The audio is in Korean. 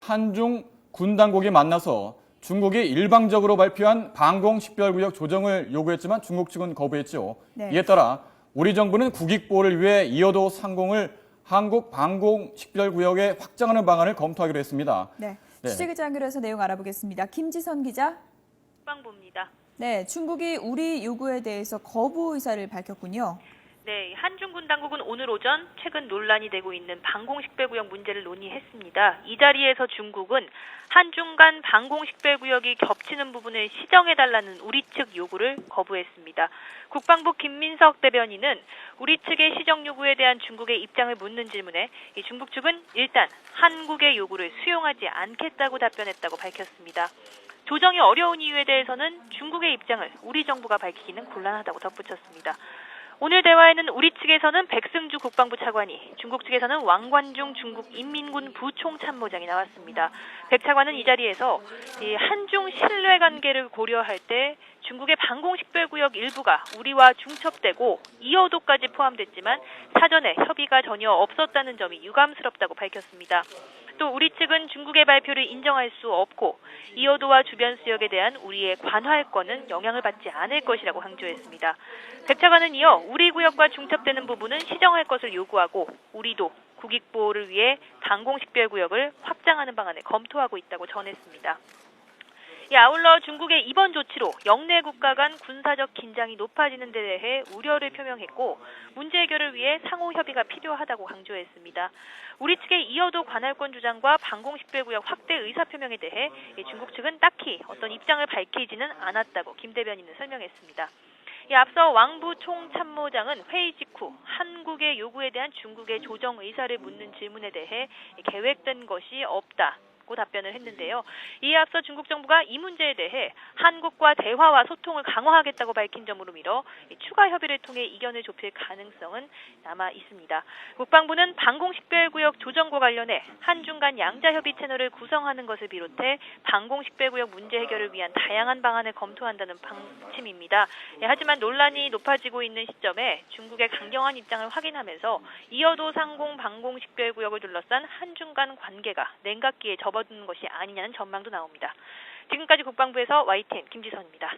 한중 군 당국이 만나서 중국이 일방적으로 발표한 방공식별구역 조정을 요구했지만 중국 측은 거부했죠. 네. 이에 따라 우리 정부는 국익보호를 위해 이어도 상공을 한국 방공식별구역에 확장하는 방안을 검토하기로 했습니다. 네. 네. 취재기자 연결해서 내용 알아보겠습니다. 김지선 기자. 국방부입니다. 네, 중국이 우리 요구에 대해서 거부 의사를 밝혔군요. 네, 한중군 당국은 오늘 오전 최근 논란이 되고 있는 방공식별구역 문제를 논의했습니다. 이 자리에서 중국은 한중 간 방공식별구역이 겹치는 부분을 시정해달라는 우리 측 요구를 거부했습니다. 국방부 김민석 대변인은 우리 측의 시정 요구에 대한 중국의 입장을 묻는 질문에 중국 측은 일단 한국의 요구를 수용하지 않겠다고 답변했다고 밝혔습니다. 조정이 어려운 이유에 대해서는 중국의 입장을 우리 정부가 밝히기는 곤란하다고 덧붙였습니다. 오늘 대화에는 우리 측에서는 백승주 국방부 차관이, 중국 측에서는 왕관중 중국 인민군 부총참모장이 나왔습니다. 백 차관은 이 자리에서 한중 신뢰관계를 고려할 때 중국의 방공식별구역 일부가 우리와 중첩되고 이어도까지 포함됐지만 사전에 협의가 전혀 없었다는 점이 유감스럽다고 밝혔습니다. 또 우리 측은 중국의 발표를 인정할 수 없고 이어도와 주변 수역에 대한 우리의 관할권은 영향을 받지 않을 것이라고 강조했습니다. 백 차관은 이어 우리 구역과 중첩되는 부분은 시정할 것을 요구하고 우리도 국익보호를 위해 방공식별구역을 확장하는 방안을 검토하고 있다고 전했습니다. 아울러 중국의 이번 조치로 영내 국가 간 군사적 긴장이 높아지는 데 대해 우려를 표명했고 문제 해결을 위해 상호 협의가 필요하다고 강조했습니다. 우리 측의 이어도 관할권 주장과 방공식별구역 확대 의사표명에 대해 중국 측은 딱히 어떤 입장을 밝히지는 않았다고 김 대변인은 설명했습니다. 앞서 왕부 총참모장은 회의 직후 한국의 요구에 대한 중국의 조정 의사를 묻는 질문에 대해 계획된 것이 없다. 고 답변을 했는데요. 이에 앞서 중국 정부가 이 문제에 대해 한국과 대화와 소통을 강화하겠다고 밝힌 점으로 미뤄 추가 협의를 통해 이견을 좁힐 가능성은 남아 있습니다. 국방부는 방공식별구역 조정과 관련해 한중 간 양자협의 채널을 구성하는 것을 비롯해 방공식별구역 문제 해결을 위한 다양한 방안을 검토한다는 방침입니다. 하지만 논란이 높아지고 있는 시점에 중국의 강경한 입장을 확인하면서 이어도 상공 방공식별구역을 둘러싼 한중 간 관계가 냉각기에 접어드는 것이 아니냐는 전망도 나옵니다. 지금까지 국방부에서 YTN 김지선입니다.